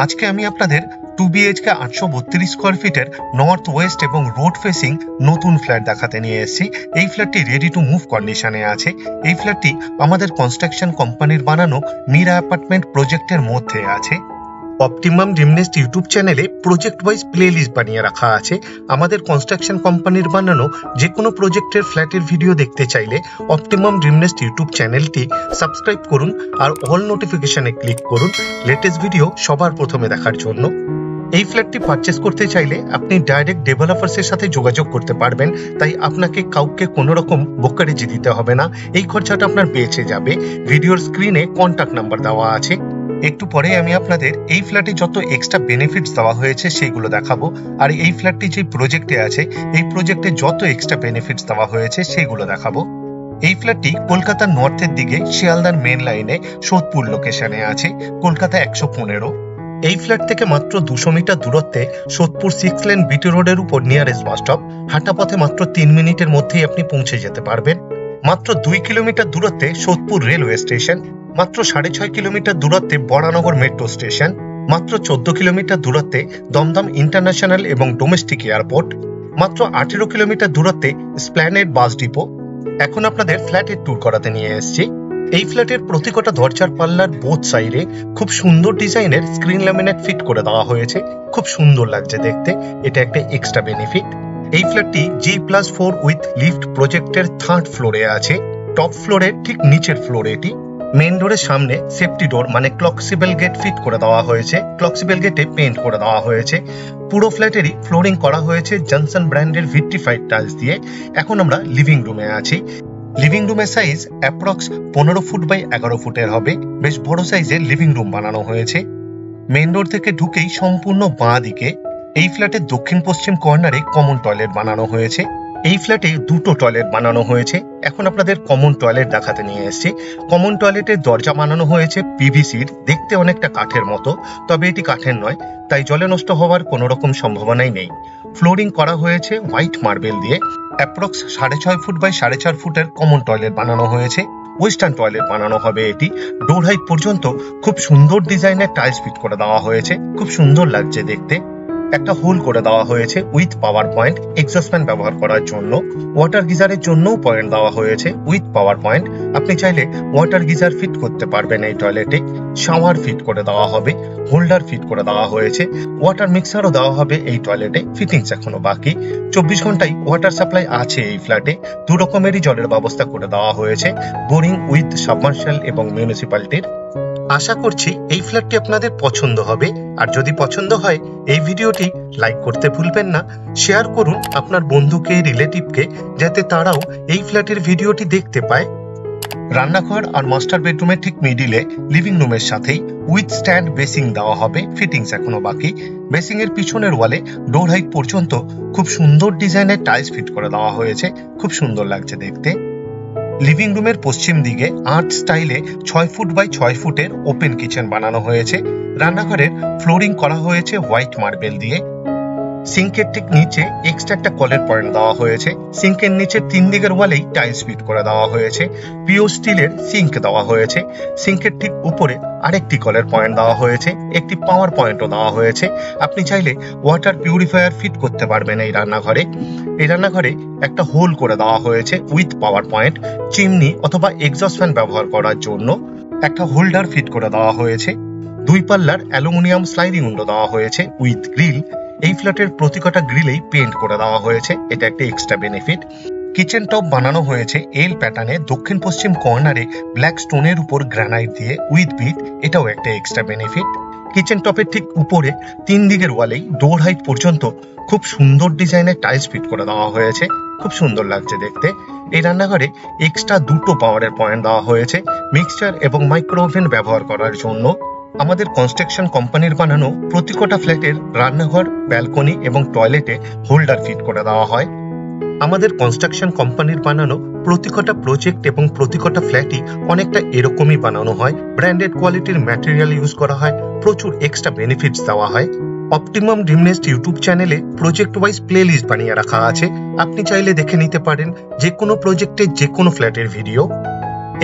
আজকে আমি আপনাদের 2BHK 832 স্কয়ার ফিটের নর্থ ওয়েস্ট এবং রোড ফেসিং নতুন ফ্ল্যাট দেখাতে নিয়ে এসেছি। এই ফ্ল্যাটটি রেডি টু মুভ কন্ডিশনে আছে। এই ফ্ল্যাটটি আমাদের কনস্ট্রাকশন কোম্পানির বানানো মীরা অ্যাপার্টমেন্ট প্রজেক্টের মধ্যে আছে। অপটিমাম ড্রিম নেস্ট ইউটিউব চ্যানেলে প্রজেক্ট ওয়াইজ প্লেলিস্ট বানিয়ে রাখা আছে। আমাদের কনস্ট্রাকশন কোম্পানির বানানো যে কোনো প্রজেক্টের ফ্ল্যাটের ভিডিও দেখতে চাইলে অপটিমাম ড্রিম নেস্ট ইউটিউব চ্যানেলটি সাবস্ক্রাইব করুন আর অল নোটিফিকেশনে ক্লিক করুন লেটেস্ট ভিডিও সবার প্রথমে দেখার জন্য। এই ফ্ল্যাটটি পারচেস করতে চাইলে আপনি ডাইরেক্ট ডেভেলপারসের সাথে যোগাযোগ করতে পারবেন, তাই আপনাকে কাউকে কোনো রকম ব্রোকারেজ দিতে হবে না। এই খরচাটা আপনার বেঁচে যাবে। ভিডিওর স্ক্রিনে কন্ট্যাক্ট নাম্বার দেওয়া আছে। একটু পরে আমি আপনাদের এই ফ্ল্যাটে যত এক্সট্রা বেনিফিটস দেওয়া হয়েছে সেইগুলো দেখাবো, আর এই ফ্ল্যাটটি যে প্রজেক্টে আছে এই প্রজেক্টে যত এক্সট্রা বেনিফিটস দেওয়া হয়েছে সেইগুলো দেখাবো। এই ফ্ল্যাটটি কলকাতার নর্থের দিকে শিয়ালদার মেন লাইনে সোদপুর লোকেশনে আছে, কলকাতা 115। এই ফ্ল্যাট থেকে মাত্র 200 মিটার দূরত্বে সোদপুর 6 লেন বিটি রোডের উপর নিয়ারেস্ট বাস স্টপ। হাঁটা পথে মাত্র 3 মিনিটের মধ্যেই আপনি পৌঁছে যেতে পারবেন। মাত্র 2 কিলোমিটার দূরত্বে সোদপুর রেলওয়ে স্টেশন, মাত্র 6.5 কিলোমিটার দূরত্বে বরানগর মেট্রো স্টেশন, মাত্র 14 কিলোমিটার দূরত্বে দমদম ইন্টারন্যাশনাল এবং ডোমেস্টিক এয়ারপোর্ট, মাত্র 18 কিলোমিটার দূরত্বে স্প্ল্যানেড বাস ডিপো। এখন আপনাদের ফ্ল্যাটের ট্যুর করাতে নিয়ে এসেছি। এই ফ্ল্যাটের প্রতি কটা দরজার পাল্লার বোথ সাইডে খুব সুন্দর ডিজাইনের স্ক্রিন ল্যামিনেট ফিট করে দেওয়া হয়েছে, খুব সুন্দর লাগছে দেখতে। এটা একটা এক্সট্রা বেনিফিট। এই ফ্ল্যাটটি G+4 উইথ লিফট প্রজেক্টের 3rd ফ্লোরে আছে। টপ ফ্লোরের ঠিক নিচের ফ্লোরে এটি। মেইন ডোরের সামনে সেফটি ডোর মানে ক্লকসিবল গেট ফিট করে দেওয়া হয়েছে। ক্লকসিবল গেটে পেইন্ট করে দেওয়া হয়েছে। পুরো ফ্ল্যাটেরই ফ্লোরিং করা হয়েছে জনসন ব্র্যান্ডের ভিট্রিফাইড টাইলস দিয়ে। এখন আমরা লিভিং রুমে আছি। লিভিং রুমের সাইজ অ্যাপ্রক্স 15 ফুট বাই 11 ফুটের হবে। বেশ বড় সাইজের লিভিং রুম বানানো হয়েছে। মেইন ডোর থেকে ঢুকেই সম্পূর্ণ বাঁ দিকে এই ফ্ল্যাটের দক্ষিণ পশ্চিম কর্নারে কমন টয়লেট বানানো হয়েছে। এই ফ্ল্যাটে 2টো টয়লেট বানানো হয়েছে। এখন আপনাদের কমন টয়লেট দেখাতে নিয়ে এসেছি। কমন টয়লেটের দরজা বানানো হয়েছে পিভিসির, দেখতে অনেকটা কাঠের মতো, তবে এটি কাঠের নয়, তাই জলে নষ্ট হওয়ার কোনো রকম সম্ভাবনাই নেই। ফ্লোরিং করা হয়েছে হোয়াইট মার্বেল দিয়ে। অ্যাপ্রক্স 6.5 ফুট বাই 4.5 ফুটের কমন টয়লেট বানানো হয়েছে। ওয়েস্টার্ন টয়লেট বানানো হবে এটি। ডোর হাইট পর্যন্ত খুব সুন্দর ডিজাইনের টাইলস ফিট করে দেওয়া হয়েছে, খুব সুন্দর লাগছে দেখতে। একটা হোল করে দেওয়া হয়েছে with power point exhaust fan ব্যবহার করার জন্য। ওয়াটার গিজারের জন্যও পয়েন্ট দেওয়া হয়েছে উইথ পাওয়ার পয়েন্ট। আপনি চাইলে ওয়াটার গিজার ফিট করতে পারবেন এই টয়লেটে। শাওয়ার ফিট করে দেওয়া হবে, হোল্ডার ফিট করে দেওয়া হয়েছে, ওয়াটার মিক্সারও দেওয়া হবে এই টয়লেটে। ফিটিংস এখনো বাকি। 24 ঘন্টায় ওয়াটার সাপ্লাই আছে এই ফ্ল্যাটে। 2 রকমেরই জলের ব্যবস্থা করে দেওয়া হয়েছে, বোরিং উইথ সাবমার্শাল এবং মিউনিসিপ্যালিটির। আশা করছি এই ফ্ল্যাটটি আপনাদের পছন্দ হবে, আর যদি পছন্দ হয় এই ভিডিওটি লাইক করতে ভুলবেন না। শেয়ার করুন আপনার বন্ধুকে, রিলেটিভকে, যাতে তারাও এই ফ্ল্যাটের ভিডিওটি দেখতে পায়। রান্নাঘর আর মাস্টার বেডরুমের ঠিক মিডিলে লিভিং রুমের সাথেই উইথ স্ট্যান্ড বেসিং দেওয়া হবে। ফিটিংস এখনো বাকি। বেসিং এর পিছনের ওয়ালে ডোর হাইট পর্যন্ত খুব সুন্দর ডিজাইনের টাইলস ফিট করে দেওয়া হয়েছে, খুব সুন্দর লাগছে দেখতে। লিভিং রুমের পশ্চিম দিকে আর্ট স্টাইলে 6 ফুট বাই 6 ফুটের ওপেন কিচেন বানানো হয়েছে। রান্নাঘরের ফ্লোরিং করা হয়েছে হোয়াইট মার্বেল দিয়ে। সিঙ্কের ঠিক নিচে এক্সট্রা একটা কলের পয়েন্ট দেওয়া হয়েছে। সিঙ্কের নিচে 3 দিকের ওয়ালেই টাইলস ফিট করে দেওয়া হয়েছে। পিওর স্টিলের সিঙ্ক দেওয়া হয়েছে। সিঙ্কের ঠিক উপরে আরেকটি কলের পয়েন্ট দেওয়া হয়েছে, একটি পাওয়ার পয়েন্টও দেওয়া হয়েছে। আপনি চাইলে ওয়াটার পিউরিফায়ার ফিট করতে পারবেন এই রান্নাঘরে। এই রান্নাঘরে একটা হোল করে দেওয়া হয়েছে উইথ পাওয়ার পয়েন্ট। চিমনি অথবা এক্সস্ট ফ্যান ব্যবহার করার জন্য একটা হোল্ডার ফিট করে দেওয়া হয়েছে। 2 পাল্লার অ্যালুমিনিয়াম স্লাইডিং উইন্ডো দেওয়া হয়েছে উইথ গ্রিল। এই ফ্ল্যাটের প্রতি কটা গ্রিলেই পেইন্ট করে দেওয়া হয়েছে, এটা একটা এক্সট্রা বেনিফিট। কিচেন টপ বানানো হয়েছে এল প্যাটার্নে দক্ষিণ পশ্চিম কর্নারে ব্ল্যাক স্টোনের উপর গ্রানাইট দিয়ে উইথ বিট, এটাও একটা এক্সট্রা বেনিফিট। কিচেন টপের ঠিক উপরে 3 দিকের ওয়ালেই ডোর হাইট পর্যন্ত খুব সুন্দর ডিজাইনের টাইলস ফিট করে দেওয়া হয়েছে, খুব সুন্দর লাগছে দেখতে। এই রান্নাঘরে এক্সট্রা 2টো পাওয়ারের পয়েন্ট দেওয়া হয়েছে মিক্সচার এবং মাইক্রো ওভেন ব্যবহার করার জন্য। আমাদের কনস্ট্রাকশন কোম্পানির বানানো প্রতি কটা ফ্ল্যাটের রান্নাঘর, ব্যালকনি এবং টয়লেটে হোল্ডার ফিট করে দেওয়া হয়। আমাদের কনস্ট্রাকশন কোম্পানির বানানো প্রতি কটা প্রজেক্ট এবং প্রতি কটা ফ্ল্যাটই অনেকটা এরকমই বানানো হয়। ব্র্যান্ডেড কোয়ালিটির ম্যাটেরিয়াল ইউজ করা হয়, প্রচুর এক্সট্রা বেনিফিটস দেওয়া হয়। অপটিমাম ড্রিম নেস্ট ইউটিউব চ্যানেলে প্রজেক্ট ওয়াইজ প্লেলিস্ট বানিয়ে রাখা আছে, আপনি চাইলে দেখে নিতে পারেন যে কোনো প্রজেক্টের যে কোনো ফ্ল্যাটের ভিডিও।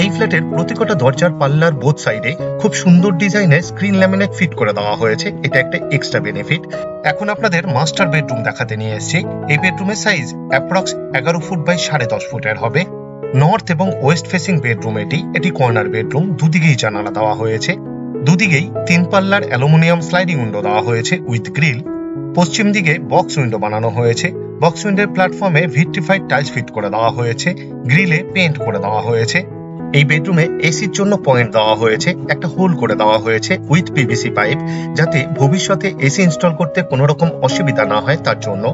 এই ফ্ল্যাটের প্রতিটা দরজার পাল্লার বোথ সাইডে খুব সুন্দর ডিজাইনের স্ক্রিন ল্যামিনেট ফিট করে দেওয়া হয়েছে, এটা একটা এক্সট্রা বেনিফিট। এখন আপনাদের মাস্টার বেডরুম দেখাতে নিয়ে এসেছি। এই বেডরুমের সাইজ অ্যাপ্রক্স 11 ফুট বাই 10.5 ফুটের হবে। নর্থ এবং ওয়েস্ট ফেসিং বেডরুম এটি কর্নার বেডরুম, দুদিকেই জানালা দেওয়া হয়েছে, দুদিকেই 3 পাল্লার অ্যালুমিনিয়াম স্লাইডিং উইন্ডো দেওয়া হয়েছে উইথ গ্রিল। পশ্চিম দিকে বক্স উইন্ডো বানানো হয়েছে, বক্স উইন্ডোর প্ল্যাটফর্মে ভিট্রিফাইড টাইলস ফিট করে দেওয়া হয়েছে, গ্রিলে পেইন্ট করে দেওয়া হয়েছে। এই বেডরুমে এসির জন্য পয়েন্ট দেওয়া হয়েছে, একটা হোল করে দেওয়া হয়েছে উইথ পিভিসি পাইপ, যাতে ভবিষ্যতে এসি ইনস্টল করতে কোনো রকম অসুবিধা না হয় তার জন্য।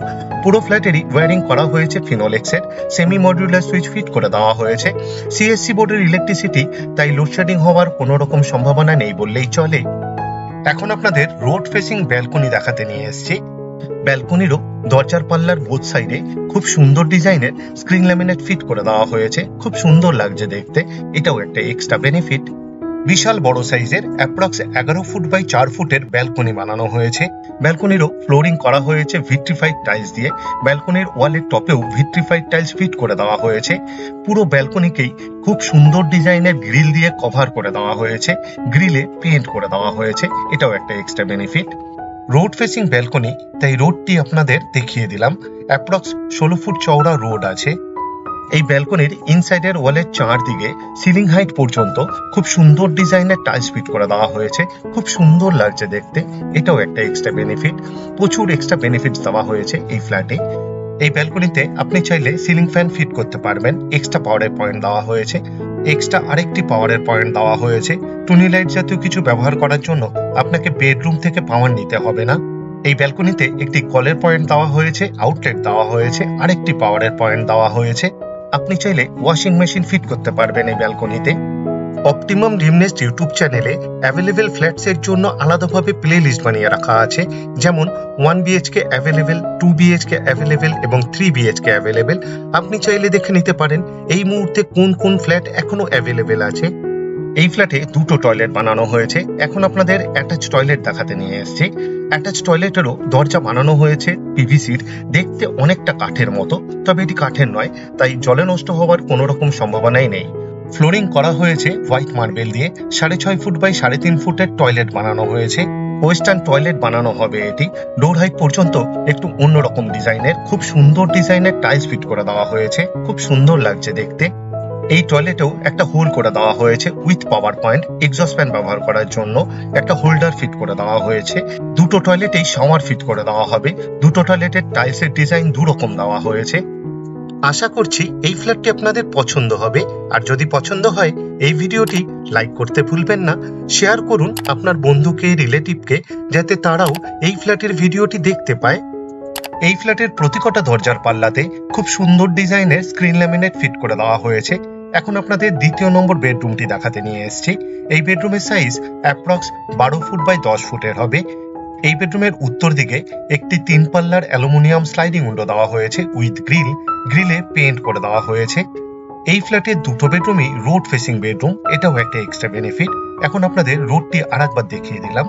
পুরো ফ্ল্যাটেরই ওয়্যারিং করা হয়েছে ফিনোলেক্সের, সেমি মডিউলার সুইচ ফিট করে দেওয়া হয়েছে। সিএসসি বোর্ডের ইলেকট্রিসিটি, তাই লোডশেডিং হওয়ার কোনো রকম সম্ভাবনা নেই বললেই চলে। এখন আপনাদের রোড ফেসিং ব্যালকনি দেখাতে নিয়ে এসেছি। ব্যালকনিরও দরজার পাল্লার বোথ সাইডে খুব সুন্দর ডিজাইনের স্ক্রিন ল্যামিনেট ফিট করে দেওয়া হয়েছে, খুব সুন্দর লাগছে দেখতে, এটাও একটা এক্সট্রা বেনিফিট। বিশাল বড় সাইজের অ্যাপ্রক্স 11 ফুট বাই 4 ফুটের ব্যালকনি বানানো হয়েছে। ব্যালকনিরও ফ্লোরিং করা হয়েছে ভিট্রিফাইড টাইলস দিয়ে, ব্যালকনির ওয়ালের টপেও ভিট্রিফাইড টাইলস ফিট করে দেওয়া হয়েছে। পুরো ব্যালকনিকেই খুব সুন্দর ডিজাইনের গ্রিল দিয়ে কভার করে দেওয়া হয়েছে, গ্রিলে পেইন্ট করে দেওয়া হয়েছে, এটাও একটা extra benefit. Road facing balcony, তাই রোডটি আপনাদের দেখিয়ে দিলাম। অ্যাপ্রক্স 16 ফুট চওড়া রোড আছে। এই ব্যালকনির ইনসাইডের ওয়ালের চারদিকে সিলিং হাইট পর্যন্ত খুব সুন্দর ডিজাইনের টাইলস ফিট করে দেওয়া হয়েছে, খুব সুন্দর লাগছে দেখতে, এটাও একটা এক্সট্রা বেনিফিট। প্রচুর এক্সট্রা বেনিফিট দেওয়া হয়েছে এই ফ্ল্যাটে। এই ব্যালকনিতে আপনি চাইলে সিলিং ফ্যান ফিট করতে পারবেন, এক্সট্রা পাওয়ারের পয়েন্ট দেওয়া হয়েছে, এক্সট্রা আরেকটি পাওয়ারের পয়েন্ট দেওয়া হয়েছে। টুনি লাইট জাতীয় কিছু ব্যবহার করার জন্য আপনাকে বেডরুম থেকে পাওয়ার নিতে হবে না। এই ব্যালকনিতে একটি কলের পয়েন্ট দেওয়া হয়েছে, আউটলেট দেওয়া হয়েছে, আরেকটি পাওয়ারের পয়েন্ট দেওয়া হয়েছে। আপনি চাইলে ওয়াশিং মেশিন ফিট করতে পারবেন এই ব্যালকনিতে। অপটিমাম ড্রিমনেস্ট ইউটিউব চ্যানেলে অ্যাভেলেবেল ফ্ল্যাটস এর জন্য আলাদাভাবে প্লে লিস্ট বানিয়ে রাখা আছে, যেমন 1 BHK অ্যাভেলেবেল, 2 BHK অ্যাভেলেবেল এবং 3 BHK অ্যাভেলেবেল। আপনি চাইলে দেখে নিতে পারেন এই মুহূর্তে কোন কোন ফ্ল্যাট এখনো অ্যাভেলেবেল আছে। এই ফ্ল্যাটে দুটো টয়লেট বানানো হয়েছে। এখন আপনাদের অ্যাটাচ টয়লেট দেখাতে নিয়ে এসেছি। অ্যাটাচ টয়লেটেরও দরজা বানানো হয়েছে পিভিসির, দেখতে অনেকটা কাঠের মতো, তবে এটি কাঠের নয়, তাই জলে নষ্ট হওয়ার কোনো রকম সম্ভাবনাই নেই। ফ্লোরিং করা হয়েছে হোয়াইট মার্বেল দিয়ে, 6.5 ফুট বাই 3.5 ফুটের টয়লেট বানানো হয়েছে। ওয়েস্টার্ন টয়লেট বানানো হবে এটি। ডোর হাইট পর্যন্ত একটু অন্যরকম ডিজাইনের, খুব সুন্দর ডিজাইনের টাইলস ফিট করে দেওয়া হয়েছে, খুব সুন্দর লাগছে দেখতে। এই টয়লেটেও একটা হোল করে দেওয়া হয়েছে with power point, exhaust fan ব্যবহার করার জন্য একটা হোল্ডার ফিট করে দেওয়া হয়েছে। দুটো টয়লেটেই শাওয়ার ফিট করে দেওয়া হবে। দুটো টয়লেটের টাইলসের ডিজাইন দুরকম দেওয়া হয়েছে। আশা করছি এই ফ্ল্যাটটি আপনাদের পছন্দ হবে, আর যদি পছন্দ হয় এই ভিডিওটি লাইক করতে ভুলবেন না। শেয়ার করুন আপনার বন্ধুকে, রিলেটিভকে, যাতে তারাও এই ফ্ল্যাটের ভিডিওটি দেখতে পায়। এই ফ্ল্যাটের প্রতিটা দরজার পাল্লাতে খুব সুন্দর ডিজাইনের স্ক্রিন ল্যামিনেট ফিট করে দেওয়া হয়েছে। এখন আপনাদের দ্বিতীয় নম্বর বেডরুমটি দেখাতে নিয়ে এসেছি। এই বেডরুমের সাইজ অ্যাপ্রক্স 12 ফুট বাই 10 ফুটের হবে। এই বেডরুমের উত্তর দিকে একটি 3 পাল্লার অ্যালুমিনিয়াম স্লাইডিং উইন্ডো দেওয়া হয়েছে উইথ গ্রিল, গ্রিলে পেইন্ট করে দেওয়া হয়েছে। এই ফ্ল্যাটের দুটো বেডরুমই রোড ফেসিং বেডরুম, এটাও একটা এক্সট্রা বেনিফিট। এখন আপনাদের রোডটি আরেকবার দেখিয়ে দিলাম।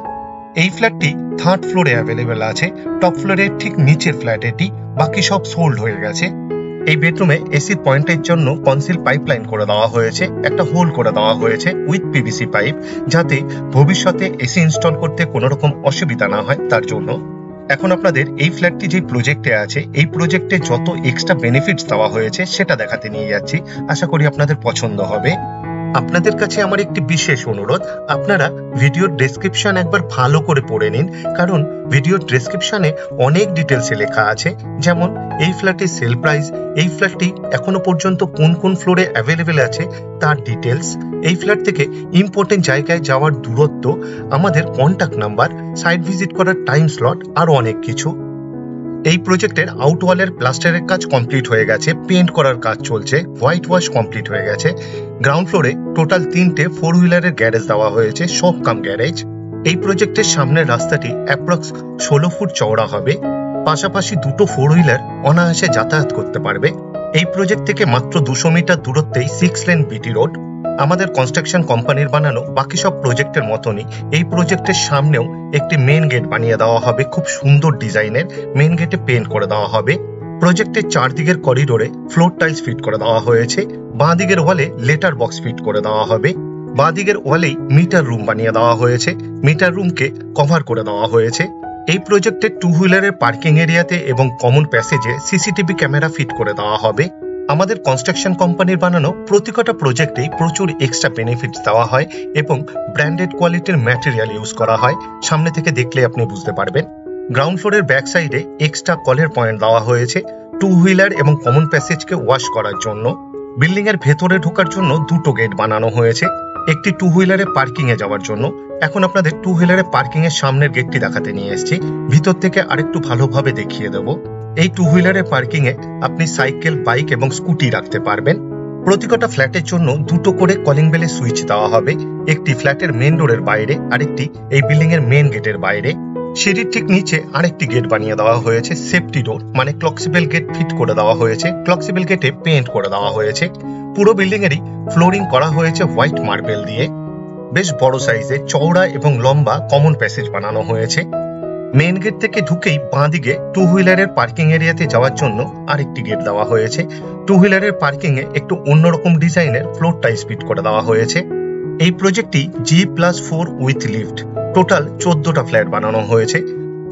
এই ফ্ল্যাটটি 3rd ফ্লোরে অ্যাভেলেবেল আছে, টপ ফ্লোরের ঠিক নিচের ফ্ল্যাট এটি, বাকি সব সোল্ড হয়ে গেছে। এই বেডরুমে এসির পয়েন্টের জন্য কনসিল পাইপলাইন করে দেওয়া হয়েছে, একটা হোল করে দেওয়া হয়েছে উইথ পিভিসি পাইপ, যাতে ভবিষ্যতে এসি ইনস্টল করতে কোনো রকম অসুবিধা না হয় তার জন্য। এখন আপনাদের এই ফ্ল্যাটটি যে প্রজেক্টে আছে, এই প্রজেক্টে যত এক্সট্রা বেনিফিটস দেওয়া হয়েছে সেটা দেখাতে নিয়ে যাচ্ছি। আশা করি আপনাদের পছন্দ হবে। আপনাদের কাছে আমার একটি বিশেষ অনুরোধ, আপনারা ভিডিওর ডেসক্রিপশন একবার ভালো করে পড়ে নিন, কারণ ভিডিওর ডেসক্রিপশনে অনেক ডিটেলসে লেখা আছে, যেমন এই ফ্ল্যাটের সেল প্রাইস, এই ফ্ল্যাটটি এখনো পর্যন্ত কোন কোন ফ্লোরে অ্যাভেলেবেল আছে তার ডিটেলস, এই ফ্ল্যাট থেকে ইম্পর্টেন্ট জায়গায় যাওয়ার দূরত্ব, আমাদের কন্ট্যাক্ট নাম্বার, সাইট ভিজিট করার টাইম স্লট, আরো অনেক কিছু। এই প্রজেক্টের আউটওয়ালের প্লাস্টারের কাজ কমপ্লিট হয়ে গেছে, পেইন্ট করার কাজ চলছে, হোয়াইট ওয়াশ কমপ্লিট হয়ে গেছে। গ্রাউন্ড ফ্লোরে টোটাল 3টে 4 হুইলারের গ্যারেজ দেওয়া হয়েছে, সব কাম গ্যারেজ। এই প্রজেক্টের সামনের রাস্তাটি অ্যাপ্রক্স 16 ফুট চওড়া হবে, পাশাপাশি দুটো 4 হুইলার অনায়াসে যাতায়াত করতে পারবে। এই প্রজেক্ট থেকে মাত্র 200 মিটার দূরত্বেই 6 লেন বিটি রোড। আমাদের কনস্ট্রাকশন কোম্পানির বানানো বাকি সব প্রজেক্টের মতনই এই প্রজেক্টের সামনেও একটি মেন গেট বানিয়ে দেওয়া হবে, খুব সুন্দর ডিজাইনের। মেন গেটে পেইন্ট করে দেওয়া হবে। প্রজেক্টের চারদিকের করিডোরে ফ্লোর টাইলস ফিট করে দেওয়া হয়েছে। বাঁ দিকের ওয়ালে লেটার বক্স ফিট করে দেওয়া হবে। বাঁ দিকের ওয়ালেই মিটার রুম বানিয়ে দেওয়া হয়েছে, মিটার রুমকে কভার করে দেওয়া হয়েছে। এই প্রজেক্টে টু হুইলারের পার্কিং এরিয়াতে এবং কমন প্যাসেজে সিসিটিভি ক্যামেরা ফিট করে দেওয়া হবে। আমাদের কনস্ট্রাকশন কোম্পানির বানানো প্রতিটা প্রজেক্টেই প্রচুর এক্সট্রা বেনিফিটস দেওয়া হয় এবং ব্র্যান্ডেড কোয়ালিটির ম্যাটেরিয়াল ইউজ করা হয়। সামনে থেকে দেখলে আপনি বুঝতে পারবেন। গ্রাউন্ড ফ্লোরের ব্যাক সাইডে এক্সট্রা কলের পয়েন্ট দেওয়া হয়েছে টু হুইলার এবং কমন প্যাসেজকে ওয়াশ করার জন্য। বিল্ডিং এর ভেতরে ঢোকার জন্য দুটো গেট বানানো হয়েছে, একটি টু হুইলারে পার্কিং এ যাওয়ার জন্য। এখন আপনাদের টু হুইলারে পার্কিং এর সামনের গেটটি দেখাতে নিয়ে এসেছি, ভিতর থেকে আরেকটু ভালোভাবে দেখিয়ে দেব। এই টু হুইলারের পার্কিং এ আপনি সাইকেল, বাইক এবং স্কুটি রাখতে পারবেন। প্রতিটা ফ্ল্যাটের জন্য দুটো করে কলিং বেলের সুইচ দেওয়া হবে, একটি ফ্ল্যাটের মেন ডোরের বাইরে, আরেকটি এই বিল্ডিং এর মেন গেটের বাইরে। সিঁড়ির ঠিক নিচে আরেকটি গেট বানিয়ে দেওয়া হয়েছে, সেফটি ডোর মানে ক্লকসিবেল গেট ফিট করে দেওয়া হয়েছে। ক্লকসিবেল গেটে পেইন্ট করে দেওয়া হয়েছে। পুরো বিল্ডিং এরই ফ্লোরিং করা হয়েছে হোয়াইট মার্বেল দিয়ে। বেশ বড় সাইজে চওড়া এবং লম্বা কমন প্যাসেজ বানানো হয়েছে। মেইন গেট থেকে ঢুকেই বাঁ দিকে টু হুইলারের পার্কিং এরিয়াতে যাওয়ার জন্য আরেকটি গেট দেওয়া হয়েছে। টু হুইলারের পার্কিং এ একটু অন্যরকম ডিজাইনের ফ্লোর টাইলস ফিট করে দেওয়া হয়েছে। এই প্রজেক্টটি G+4 উইথ লিফট, টোটাল 14টা ফ্ল্যাট বানানো হয়েছে।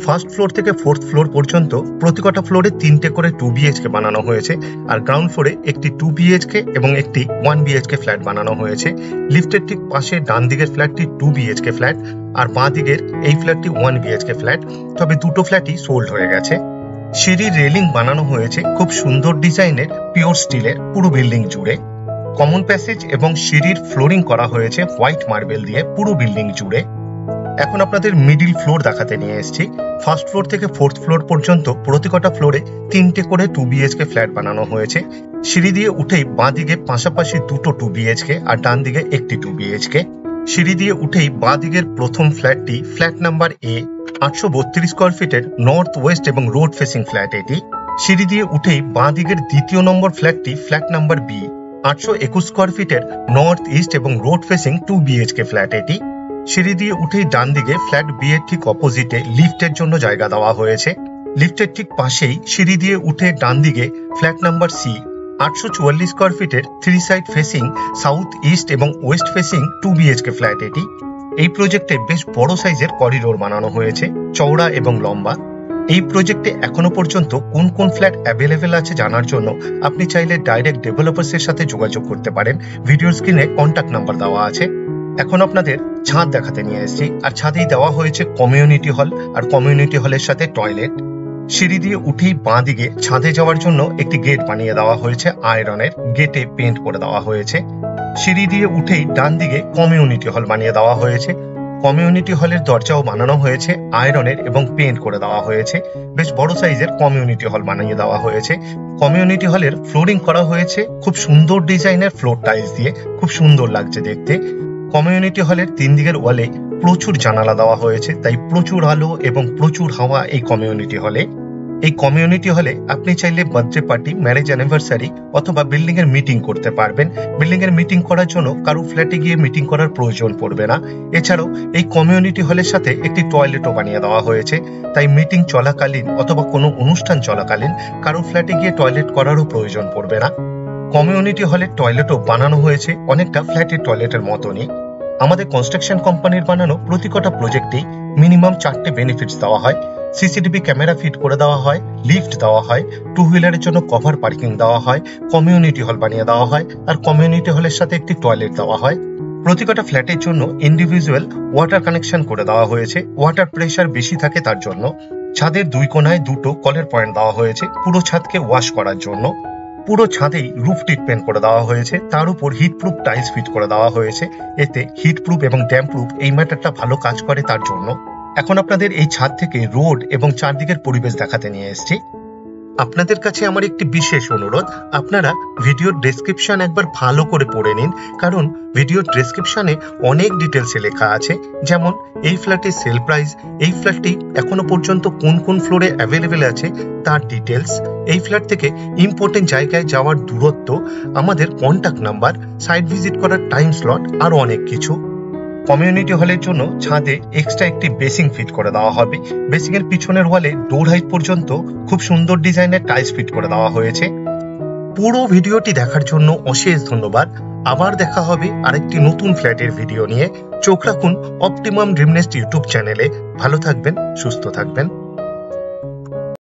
ফার্স্ট ফ্লোর থেকে ফোর্থ ফ্লোর পর্যন্ত প্রতিটা ফ্লোরে 3টে করে 2 BHK বানানো হয়েছে, আর গ্রাউন্ড ফ্লোরে একটি 2 BHK এবং একটি 1 BHK ফ্ল্যাট বানানো হয়েছে। লিফটের ঠিক পাশে ডান দিকের ফ্ল্যাটটি 2 BHK ফ্ল্যাট, আর বাঁ দিকের এই ফ্ল্যাটটি 1 BHK ফ্ল্যাট। তবে দুটো ফ্ল্যাটই সোল্ড হয়ে গেছে। সিঁড়ির রেলিং বানানো হয়েছে খুব সুন্দর ডিজাইনের পিওর স্টিলের পুরো বিল্ডিং জুড়ে। কমন প্যাসেজ এবং সিঁড়ির ফ্লোরিং করা হয়েছে হোয়াইট মার্বেল দিয়ে পুরো বিল্ডিং জুড়ে। এখন আপনাদের মিডিল ফ্লোর দেখাতে নিয়ে এসেছি। ফার্স্ট ফ্লোর থেকে ফোর্থ ফ্লোর পর্যন্ত প্রতিটা ফ্লোরে 3টে করে 2 BHK ফ্ল্যাট বানানো হয়েছে। সিঁড়ি দিয়ে উঠেই বাঁ দিকে পাশাপাশি দুটো 2 BHK আর ডান দিকে একটি 2 BHK। সিঁড়ি দিয়ে উঠেই বাঁ দিকের প্রথম ফ্ল্যাটটি ফ্ল্যাট নাম্বার A, 832 স্কোয়ার ফিটের নর্থ ওয়েস্ট এবং রোড ফেসিং ফ্ল্যাট এটি। সিঁড়ি দিয়ে উঠেই বাঁ দিকের দ্বিতীয় নম্বর ফ্ল্যাটটি ফ্ল্যাট নাম্বার B, 821 স্কোয়ার ফিটের নর্থ ইস্ট এবং রোড ফেসিং 2 BHK ফ্ল্যাট এটি। সিঁড়ি দিয়ে উঠেই ডান দিকে ফ্ল্যাট B এর ঠিক অপোজিটে লিফটের জন্য জায়গা দেওয়া হয়েছে। লিফটের ঠিক পাশেই সিঁড়ি দিয়ে উঠে ডান দিকে ফ্ল্যাট নাম্বার C, 844 স্কোয়ার ফিটের 3 সাইড ফেসিং সাউথ ইস্ট এবং ওয়েস্ট ফেসিং 2 BHK ফ্ল্যাট এটি। এই প্রজেক্টে বেশ বড় সাইজের করিডোর বানানো হয়েছে, চওড়া এবং লম্বা। এই প্রজেক্টে এখনো পর্যন্ত কোন কোন ফ্ল্যাট অ্যাভেলেবেল আছে জানার জন্য আপনি চাইলে ডাইরেক্ট ডেভেলপার্সের সাথে যোগাযোগ করতে পারেন। ভিডিও স্ক্রিনে কন্ট্যাক্ট নাম্বার দেওয়া আছে। এখন আপনাদের ছাদ দেখাতে নিয়ে এসেছি, আর ছাদেই দেওয়া হয়েছে কমিউনিটি হল, আর কমিউনিটি হলের সাথে টয়লেট। সিঁড়ি দিয়ে উঠেই বাঁ দিকে ছাদে যাওয়ার জন্য একটি গেট বানিয়ে দেওয়া হয়েছে আয়রনের, গেটে পেইন্ট করে দেওয়া হয়েছে। সিঁড়ি দিয়ে উঠেই ডান দিকে কমিউনিটি হল বানিয়ে দেওয়া হয়েছে। কমিউনিটি হলের দরজাও বানানো হয়েছে আয়রনের এবং পেইন্ট করে দেওয়া হয়েছে। বেশ বড় সাইজের কমিউনিটি হল বানিয়ে দেওয়া হয়েছে। কমিউনিটি হলের ফ্লোরিং করা হয়েছে খুব সুন্দর ডিজাইনের ফ্লোর টাইলস দিয়ে, খুব সুন্দর লাগছে দেখতে। কমিউনিটি হলের 3 দিকের ওয়ালে প্রচুর জানালা দেওয়া হয়েছে, তাই প্রচুর আলো এবং প্রচুর হাওয়া এই কমিউনিটি হলে। এই কমিউনিটি হলে আপনি চাইলে বার্থডে পার্টি, ম্যারেজ অ্যানিভার্সারি অথবা বিল্ডিং এর মিটিং করতে পারবেন। বিল্ডিং এর মিটিং করার জন্য কারো ফ্ল্যাটে গিয়ে মিটিং করার প্রয়োজন পড়বে না। এছাড়াও এই কমিউনিটি হলের সাথে একটি টয়লেটও বানিয়ে দেওয়া হয়েছে, তাই মিটিং চলাকালীন অথবা কোনো অনুষ্ঠান চলাকালীন কারো ফ্ল্যাটে গিয়ে টয়লেট করারও প্রয়োজন পড়বে না। কমিউনিটি হলের টয়লেটও বানানো হয়েছে অনেকটা ফ্ল্যাটের টয়লেটের মতনই। আমাদের কনস্ট্রাকশন কোম্পানির বানানো প্রতিটা প্রজেক্টেই মিনিমাম 4টে বেনিফিটস দেওয়া হয়। সিসিটিভি ক্যামেরা ফিট করে দেওয়া হয়, লিফট দেওয়া হয়, টু হুইলারের জন্য কভার পার্কিং দেওয়া হয়, কমিউনিটি হল বানিয়ে দেওয়া হয়, আর কমিউনিটি হলের সাথে একটি টয়লেট দেওয়া হয়। প্রতিটা ফ্ল্যাটের জন্য ইন্ডিভিজুয়াল ওয়াটার কানেকশন করে দেওয়া হয়েছে, ওয়াটার প্রেশার বেশি থাকে তার জন্য। ছাদের 2 কোণায় 2টো কলের পয়েন্ট দেওয়া হয়েছে পুরো ছাদকে ওয়াশ করার জন্য। পুরো ছাদেই রুফ ট্রিটমেন্ট করে দেওয়া হয়েছে, তার উপর হিট প্রুফ টাইলস ফিট করে দেওয়া হয়েছে। এতে হিট প্রুফ এবং ড্যাম্প প্রুফ এই ম্যাটারটা ভালো কাজ করে তার জন্য। এখন আপনাদের এই ছাদ থেকে রোড এবং চারদিকের পরিবেশ দেখাতে নিয়ে এসেছি। আপনাদের কাছে আমার একটি বিশেষ অনুরোধ, আপনারা ভিডিওর ডেসক্রিপশন একবার ভালো করে পড়ে নিন, কারণ ভিডিওর ডেসক্রিপশনে অনেক ডিটেলসে লেখা আছে, যেমন এই ফ্ল্যাটের সেল প্রাইস, এই ফ্ল্যাটটি এখনো পর্যন্ত কোন কোন ফ্লোরে অ্যাভেলেবেল আছে তার ডিটেলস, এই ফ্ল্যাট থেকে ইম্পর্টেন্ট জায়গায় যাওয়ার দূরত্ব, আমাদের কন্ট্যাক্ট নাম্বার, সাইট ভিজিট করার টাইম স্লট, আরো অনেক কিছু। কমিউনিটি হলের জন্য ছাদে এক্সট্রা একটি বেসিং ফিট করে দেওয়া হবে। বেসিং এর পিছনের ওয়ালে ডোর হাইট পর্যন্ত খুব সুন্দর ডিজাইনের টাইলস ফিট করে দেওয়া হয়েছে। পুরো ভিডিওটি দেখার জন্য অশেষ ধন্যবাদ। আবার দেখা হবে আরেকটি নতুন ফ্ল্যাটের ভিডিও নিয়ে। চোখ রাখুন অপটিমাম ড্রিম নেস্ট ইউটিউব চ্যানেলে। ভালো থাকবেন, সুস্থ থাকবেন।